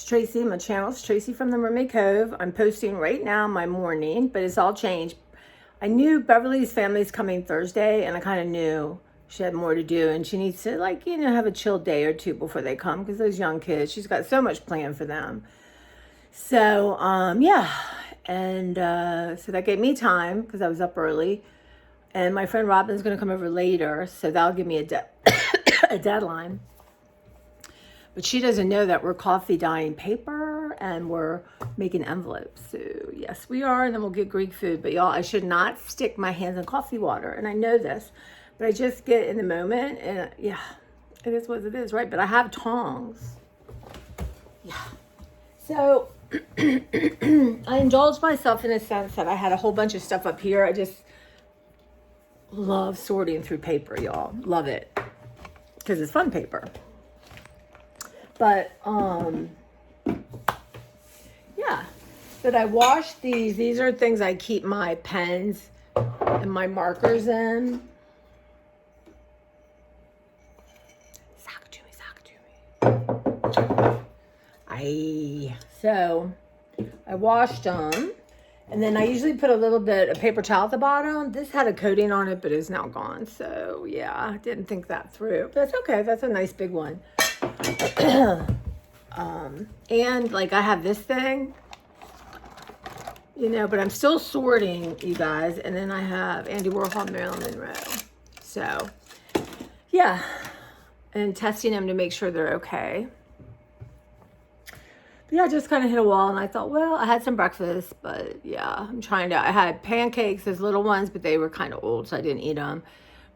Tracy. My channel is Tracy from the Mermaid Cove. I'm posting right now my morning, but it's all changed. I knew Beverly's family's coming Thursday, and I kind of knew she had more to do, and she needs to, like, have a chill day or two before they come, because those young kids, she's got so much planned for them. So, yeah. And so that gave me time, because I was up early. And my friend Robin's going to come over later, so that'll give me a deadline. But she doesn't know that we're coffee dyeing paper and we're making envelopes. So yes, we are. And then we'll get Greek food. But y'all, I should not stick my hands in coffee water. And I know this, but I just get in the moment. And yeah, it is what it is, right? But I have tongs. Yeah. So I indulged myself in a sense that I had a whole bunch of stuff up here. I just love sorting through paper, y'all. Love it. Because it's fun paper. But, yeah, but I washed these. These are things I keep my pens and my markers in. Sock to me. So I washed them. And then I usually put a little bit of paper towel at the bottom. This had a coating on it, but it's now gone. So yeah, I didn't think that through. But that's okay. That's a nice big one. And like I have this thing, but I'm still sorting, you guys. And then I have Andy Warhol, Marilyn Monroe. So yeah, and testing them to make sure they're okay. But yeah, I just kind of hit a wall, and I thought, well, I had some breakfast, but yeah, I had pancakes, those little ones, but they were kind of old, so I didn't eat them.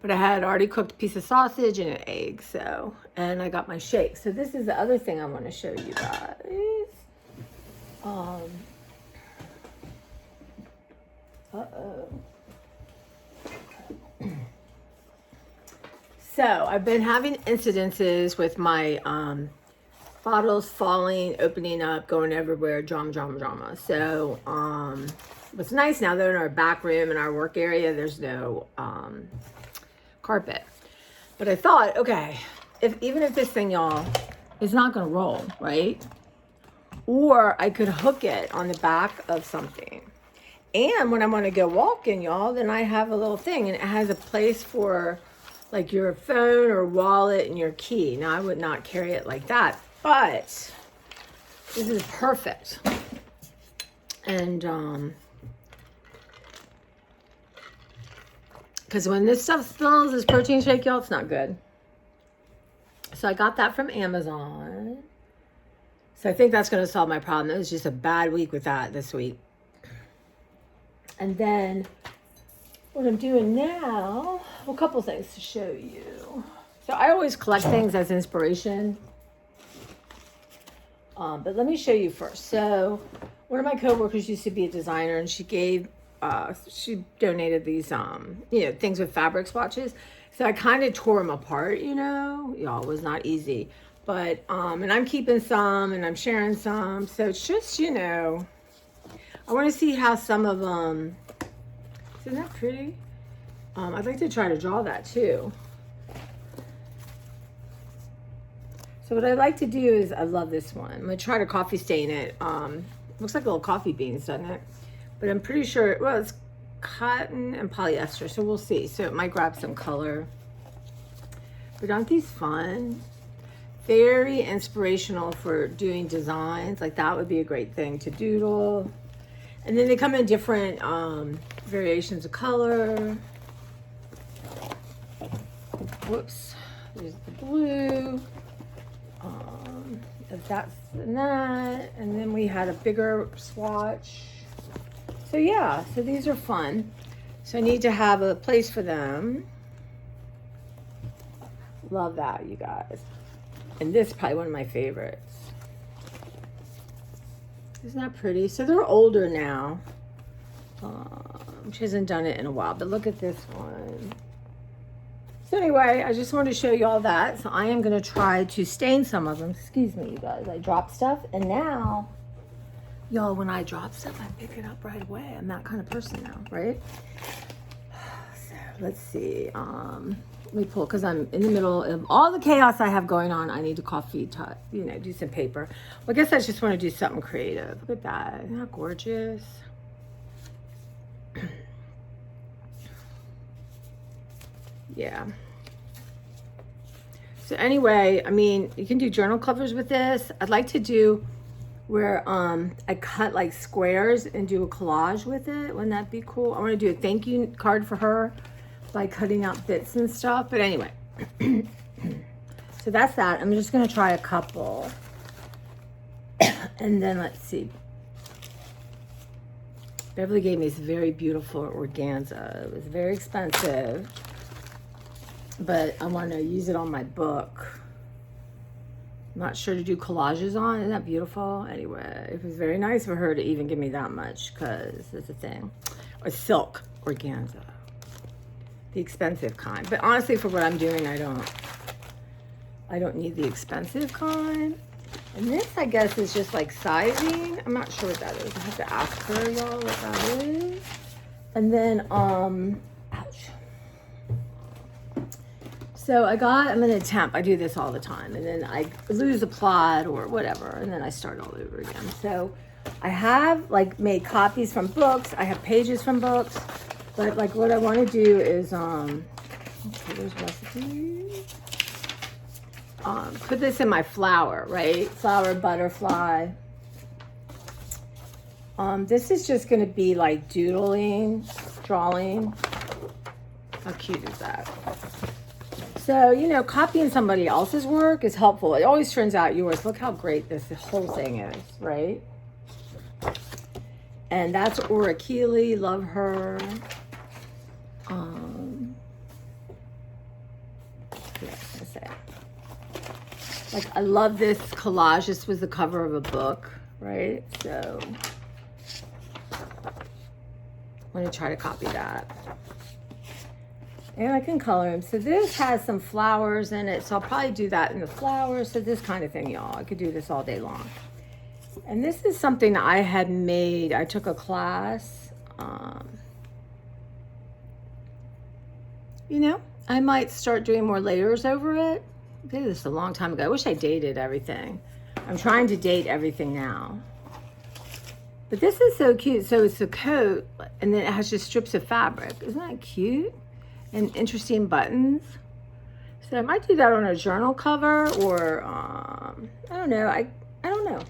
But I had already cooked a piece of sausage and an egg, and I got my shake. So this is the other thing I want to show you guys. So I've been having incidences with my bottles falling, opening up, going everywhere, drama. So what's nice now, they're in our back room in our work area, there's no carpet. But I thought, okay, even if this thing, y'all, is not gonna roll, right? Or I could hook it on the back of something. And when I'm gonna go walking, y'all, then I have a little thing, and it has a place for like your phone or wallet and your key. Now I would not carry it like that, but this is perfect. And because when this stuff smells, this protein shake, y'all, it's not good. So I got that from Amazon. So I think that's going to solve my problem. It was just a bad week with that this week. And then what I'm doing now, well, a couple things to show you. So I always collect things as inspiration. But let me show you first. So one of my coworkers used to be a designer, and she donated these, things with fabric swatches. So I kind of tore them apart, y'all, it was not easy. But, and I'm keeping some and I'm sharing some. So it's just, I want to see how some of them, isn't that pretty? I'd like to try to draw that too. So what I like to do is, I love this one. I'm going to try to coffee stain it. Looks like little coffee beans, doesn't it? But I'm pretty sure, well, it's cotton and polyester, so we'll see. So it might grab some color. But aren't these fun? Very inspirational for doing designs. Like that would be a great thing to doodle. And then they come in different variations of color. Whoops, there's the blue. That's that. And then we had a bigger swatch. So yeah, so these are fun. So I need to have a place for them. Love that, you guys. And this is probably one of my favorites. Isn't that pretty? So they're older now. She hasn't done it in a while, but look at this one. So anyway, I just wanted to show you all that. So I am going to try to stain some of them. Excuse me, you guys. I dropped stuff, and now, y'all, when I drop stuff, I pick it up right away. I'm that kind of person now, right? So let's see. Let me pull, because I'm in the middle of all the chaos I have going on. I need to coffee, do some paper. Well, I guess I just want to do something creative. Look at that. Isn't that gorgeous? Yeah. So anyway, I mean, you can do journal covers with this. I'd like to do where I cut like squares and do a collage with it. Wouldn't that be cool? I want to do a thank you card for her by cutting out bits and stuff. But anyway, so that's that. I'm just going to try a couple. And then let's see. Beverly gave me this very beautiful organza. It was very expensive, but I want to use it on my book. I'm not sure to do collages on. Isn't that beautiful? Anyway, it was very nice for her to even give me that much, because it's a thing. Or silk organza. The expensive kind. But honestly, for what I'm doing, I don't need the expensive kind. And this, I guess, is just like sizing. I'm not sure what that is. I have to ask her, y'all, what that is. And then, ouch. So I'm gonna attempt, I do this all the time, and then I lose a plot or whatever, and then I start all over again. So I have like made copies from books. I have pages from books, but like what I want to do is, okay, there's recipes. Put this in my flower, right? Flower, butterfly. This is just gonna be like doodling, drawing. How cute is that? So, you know, copying somebody else's work is helpful. It always turns out yours. Look how great this whole thing is, right? And that's Aura Keeley. Love her. Yeah, I say. Like, I love this collage. This was the cover of a book, right? So, I'm going to try to copy that. And I can color them. So this has some flowers in it. So I'll probably do that in the flowers. So this kind of thing, y'all. I could do this all day long. And this is something that I had made. I took a class. You know, I might start doing more layers over it. I did this a long time ago. I wish I dated everything. I'm trying to date everything now. But this is so cute. So it's a coat, and then it has just strips of fabric. Isn't that cute? And interesting buttons. So I might do that on a journal cover, or I don't know. I don't know.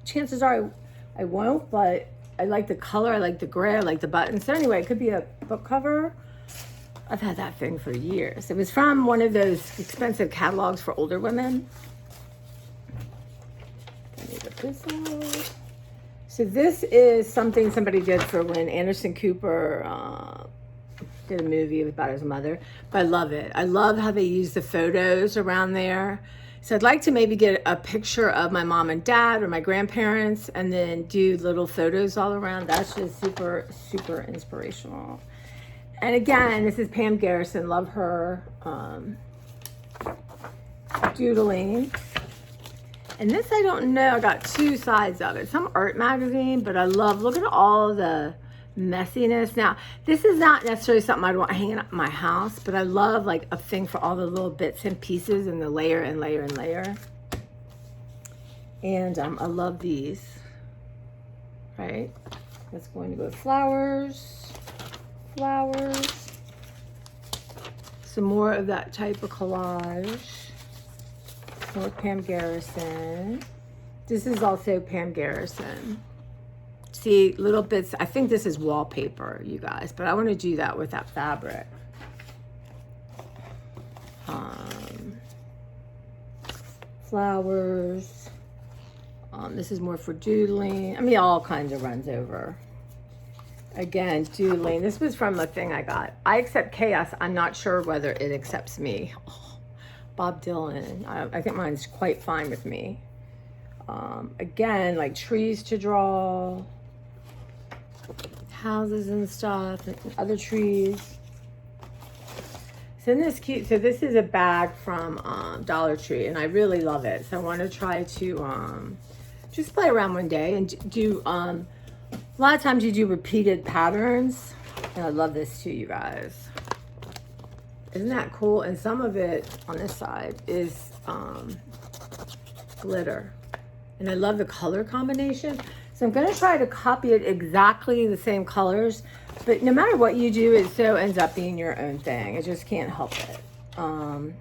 Chances are I won't, but I like the color. I like the gray. I like the buttons. So anyway, it could be a book cover. I've had that thing for years. It was from one of those expensive catalogs for older women. Let me get this out. So this is something somebody did for when Anderson Cooper did a movie about his mother. But I love it. I love how they use the photos around there. So I'd like to maybe get a picture of my mom and dad or my grandparents, and then do little photos all around. That's just super, super inspirational. And again, this is Pam Garrison. Love her. Doodling. And this, I don't know, I got two sides of it. Some art magazine, but I love, look at all the messiness. Now, this is not necessarily something I'd want hanging up in my house, but I love like a thing for all the little bits and pieces and the layer and layer and layer. And I love these, right? That's going to go with flowers, flowers. Some more of that type of collage. More Pam Garrison. This is also Pam Garrison. See, little bits. I think this is wallpaper, you guys, but I want to do that with that fabric. Flowers. This is more for doodling. I mean, all kinds of runs over. Again, doodling. This was from a thing I got. I accept chaos. I'm not sure whether it accepts me. Bob Dylan. I think mine's quite fine with me. Again, like trees to draw, houses and stuff, and other trees. So this cute. So this is a bag from Dollar Tree, and I really love it. So I want to try to just play around one day and do. A lot of times you do repeated patterns, and I love this too, you guys. Isn't that cool? And some of it on this side is glitter. And I love the color combination. So I'm gonna try to copy it exactly the same colors, but no matter what you do, it so ends up being your own thing. I just can't help it. And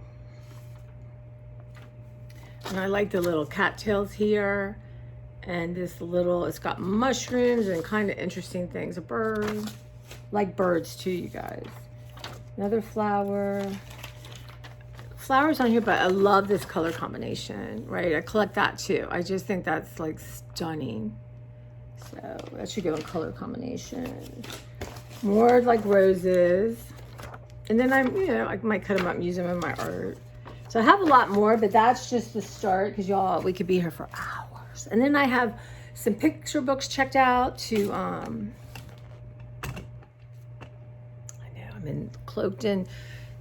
I like the little cattails here. And this little, it's got mushrooms and kind of interesting things. A bird, like birds too, you guys. Another flower. Flowers on here, but I love this color combination, right? I collect that too. I just think that's like stunning. So that should go in color combination. More like roses. And then I might cut them up and use them in my art. So I have a lot more, but that's just the start because y'all, we could be here for hours. And then I have some picture books checked out to, I know I'm cloaked in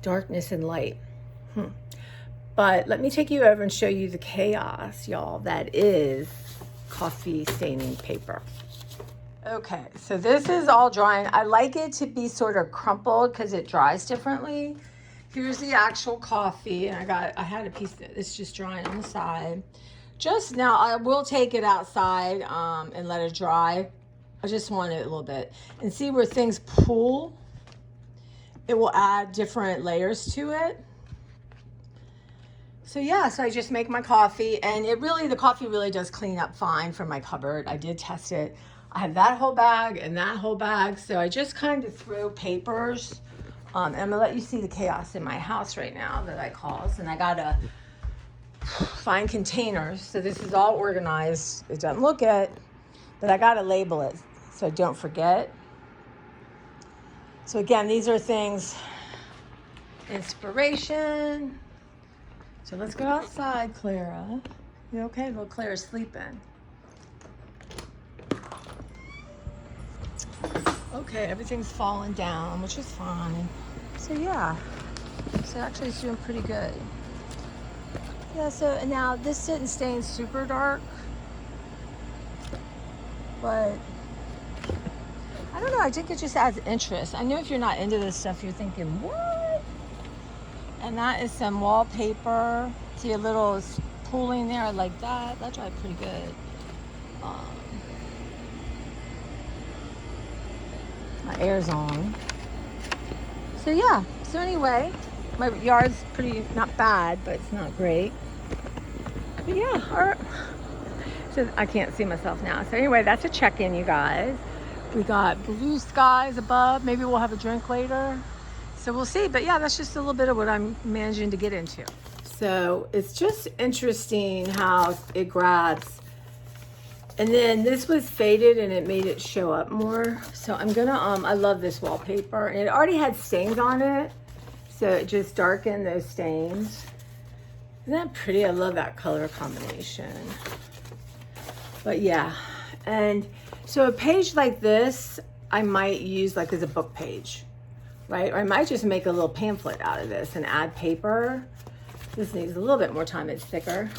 darkness and light. But let me take you over and show you the chaos, y'all, that is coffee staining paper. Okay, so this is all drying. I like it to be sort of crumpled because it dries differently. Here's the actual coffee, and I had a piece that it's just drying on the side. Just now, I will take it outside and let it dry. I just want it a little bit. And see where things pool? It will add different layers to it. So yeah, so I just make my coffee, and the coffee really does clean up fine from my cupboard. I did test it. I have that whole bag and that whole bag. So I just kind of throw papers. And I'm gonna let you see the chaos in my house right now that I caused. And I gotta find containers. So this is all organized. It doesn't look it, but I gotta label it so I don't forget. So again, these are things, inspiration. So let's go outside, Clara. You okay? Well, Clara's sleeping. Okay, everything's falling down, which is fine. So yeah, so actually it's doing pretty good. Yeah, so now this didn't stain super dark, but I don't know, I think it just adds interest. I know if you're not into this stuff, you're thinking, what? And that is some wallpaper. See a little pooling there, I like that. That dried pretty good. My air's on. So yeah, so anyway, my yard's pretty, not bad, but it's not great. But yeah, so I can't see myself now. So anyway, that's a check-in, you guys. We got blue skies above. Maybe we'll have a drink later. So we'll see. But yeah, that's just a little bit of what I'm managing to get into. So it's just interesting how it grabs. And then this was faded and it made it show up more. So I'm gonna, I love this wallpaper. And it already had stains on it. So it just darkened those stains. Isn't that pretty? I love that color combination. But yeah, and so a page like this, I might use like as a book page, right? Or I might just make a little pamphlet out of this and add paper. This needs a little bit more time, it's thicker.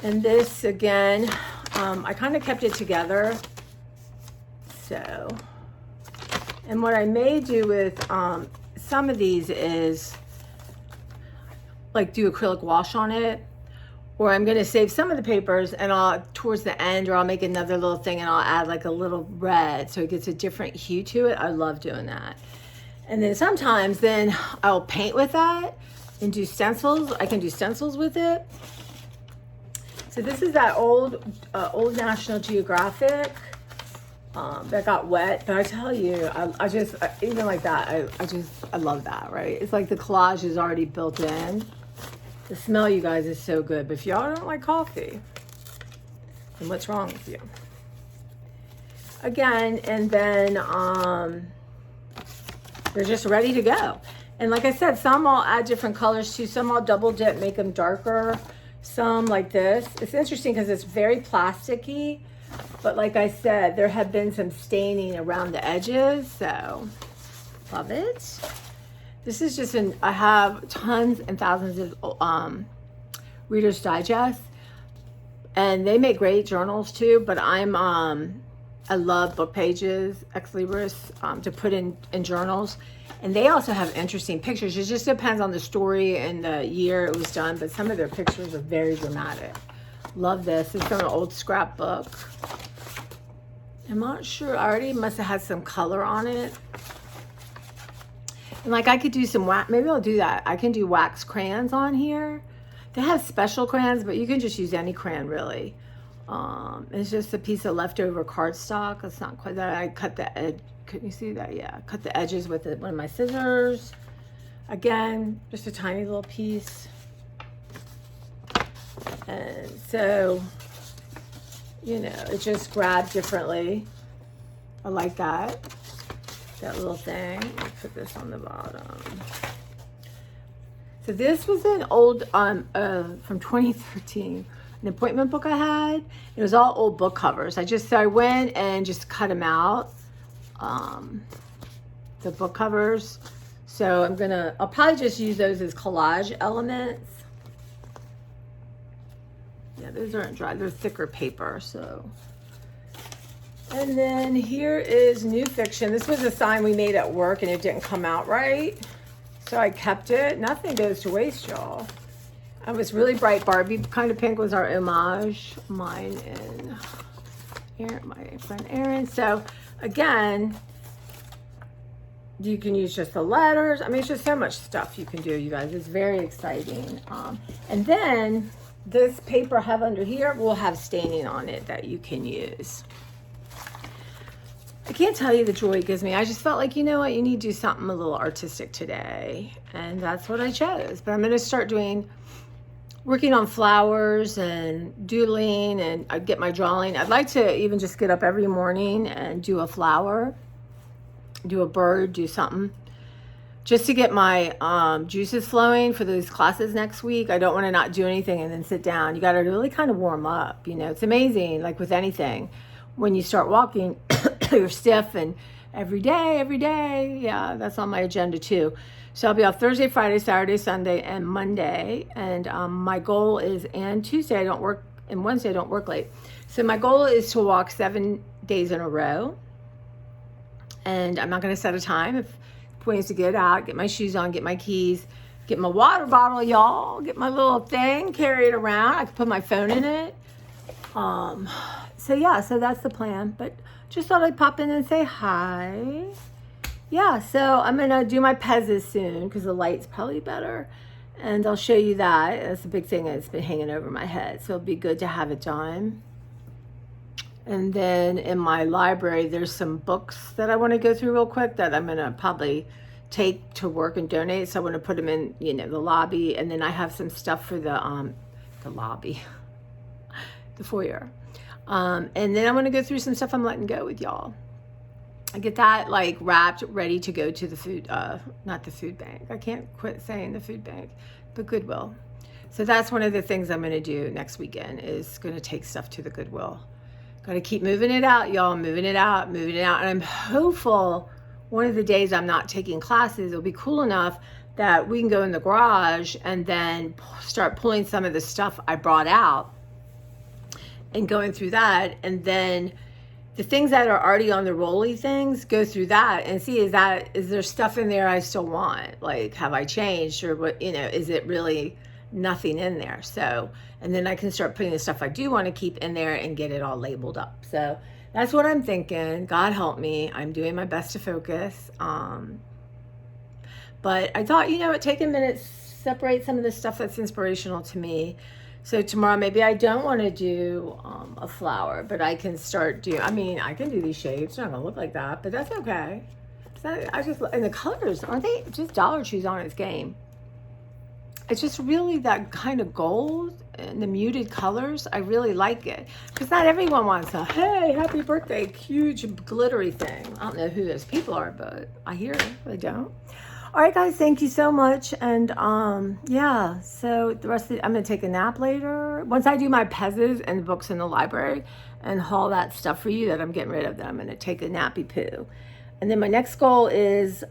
And this again, I kind of kept it together. So, and what I may do with some of these is like do acrylic wash on it, or I'm gonna save some of the papers and I'll towards the end, or I'll make another little thing and I'll add like a little red so it gets a different hue to it. I love doing that. And then sometimes then I'll paint with that and do stencils. I can do stencils with it. So this is that old National Geographic that got wet, but I tell you, I just, even like that, I love that, right? It's like the collage is already built in. The smell, you guys, is so good, but if y'all don't like coffee, then what's wrong with you? Again, and then they're just ready to go. And like I said, some I'll add different colors to, some I'll double dip, make them darker. Some like this. It's interesting because it's very plasticky, but like I said, there have been some staining around the edges, so love it. This is just I have tons and thousands of Reader's Digest, and they make great journals too, but I'm I love book pages, Ex Libris, to put in journals. And they also have interesting pictures. It just depends on the story and the year it was done, but some of their pictures are very dramatic. Love this. It's from an old scrapbook. I'm not sure. I already must have had some color on it. And like I could do some wax. Maybe I'll do that. I can do wax crayons on here. They have special crayons, but you can just use any crayon really. It's just a piece of leftover cardstock. It's not quite that. I cut the edge. Couldn't you see that? Yeah, cut the edges with one of my scissors. Again, just a tiny little piece. And so, you know, it just grabbed differently. I like that little thing. Let me put this on the bottom. So this was an old, from 2013, an appointment book I had. It was all old book covers. So I went and just cut them out, the book covers. So I'll probably just use those as collage elements. Yeah, those aren't dry, they're thicker paper, so. And then here is New Fiction. This was a sign we made at work and it didn't come out right. So I kept it. Nothing goes to waste, y'all. It was really bright Barbie kind of pink was our homage. Mine and my friend Erin. So again, you can use just the letters. I mean, it's just so much stuff you can do, you guys. It's very exciting. And then this paper I have under here will have staining on it that you can use. I can't tell you the joy it gives me. I just felt like, you know what, you need to do something a little artistic today. And that's what I chose. But I'm going to start working on flowers and doodling, and I get my drawing. I'd like to even just get up every morning and do a flower, do a bird, do something. Just to get my juices flowing for those classes next week. I don't want to not do anything and then sit down. You got to really kind of warm up. You know, it's amazing, like with anything. When you start walking, you're stiff, and every day, yeah, that's on my agenda too. So I'll be off Thursday, Friday, Saturday, Sunday, and Monday. And my goal is, and Tuesday I don't work, and Wednesday I don't work late. So my goal is to walk 7 days in a row. And I'm not going to set a time. If the point is to get out, get my shoes on, get my keys, get my water bottle, y'all, get my little thing, carry it around. I can put my phone in it. So yeah, so that's the plan. But just thought I'd pop in and say hi. Yeah, so I'm going to do my pezzes soon because the light's probably better. And I'll show you that. That's a big thing that's been hanging over my head. So it'll be good to have it done. And then in my library, there's some books that I want to go through real quick that I'm going to probably take to work and donate. So I want to put them in, you know, the lobby. And then I have some stuff for the lobby, the foyer. And then I want to go through some stuff I'm letting go with y'all. I get that like wrapped, ready to go to the food, not the food bank. I can't quit saying the food bank, but Goodwill. So that's one of the things I'm going to do next weekend is going to take stuff to the Goodwill. Got to keep moving it out, y'all, moving it out. And I'm hopeful one of the days I'm not taking classes, it'll be cool enough that we can go in the garage and then start pulling some of the stuff I brought out and going through that. And then the things that are already on the rolly things, go through that and see, is there stuff in there I still want? Like, have I changed, or what, you know, is it really nothing in there? So, and then I can start putting the stuff I do want to keep in there and get it all labeled up. So that's what I'm thinking. God help me. I'm doing my best to focus. But I thought, you know what, take a minute, separate some of the stuff that's inspirational to me. So tomorrow, maybe I don't want to do a flower, but I can start I can do these shapes. They're not going to look like that, but that's okay. And the colors, aren't they just Dollar Tree's on its game? It's just really that kind of gold and the muted colors. I really like it. Because not everyone wants a, hey, happy birthday, huge glittery thing. I don't know who those people are, but I hear it. I don't. All right, guys, thank you so much. And yeah, so the rest of I'm going to take a nap later. Once I do my pezzes and the books in the library and haul that stuff for you that I'm getting rid of, then I'm going to take a nappy poo. And then my next goal is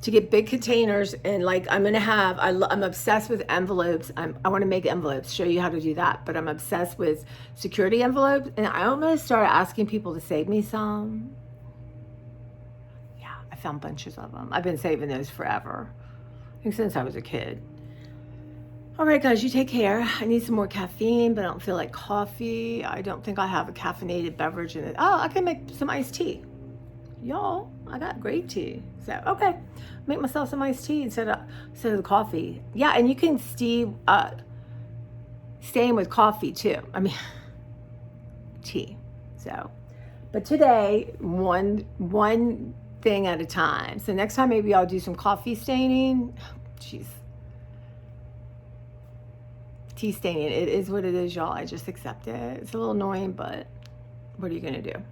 to get big containers, and like I'm gonna have, I'm obsessed with envelopes. I want to make envelopes, show you how to do that, but I'm obsessed with security envelopes, and I almost started asking people to save me some. Yeah, I found bunches of them. I've been saving those forever, I think since I was a kid. All right, guys, you take care. I need some more caffeine, but I don't feel like coffee. I don't think I have a caffeinated beverage in it. Oh, I can make some iced tea. Y'all, I got great tea. So, okay, make myself some iced tea instead of the coffee. Yeah, and you can stain with coffee too. I mean, tea. So, but today, one thing at a time. So next time maybe I'll do some coffee staining. Jeez. Tea staining. It is what it is, y'all. I just accept it. It's a little annoying, but what are you going to do?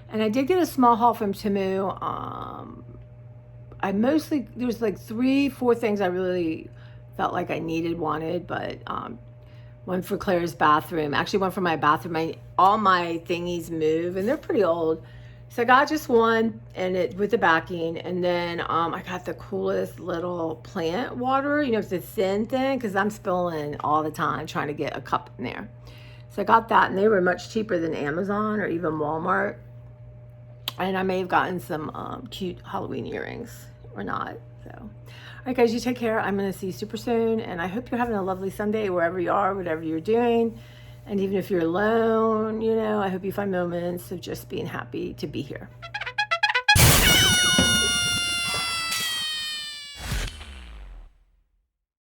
And I did get a small haul from Temu. There's like 3-4 things I really felt like I wanted, but one for Claire's bathroom. Actually, one for my bathroom. All my thingies move, and they're pretty old. So I got just one, and it with the backing, and then I got the coolest little plant water. You know, it's a thin thing, because I'm spilling all the time trying to get a cup in there. So I got that, and they were much cheaper than Amazon or even Walmart. And I may have gotten some cute Halloween earrings or not. So, all right, guys, you take care. I'm going to see you super soon. And I hope you're having a lovely Sunday wherever you are, whatever you're doing. And even if you're alone, you know, I hope you find moments of just being happy to be here.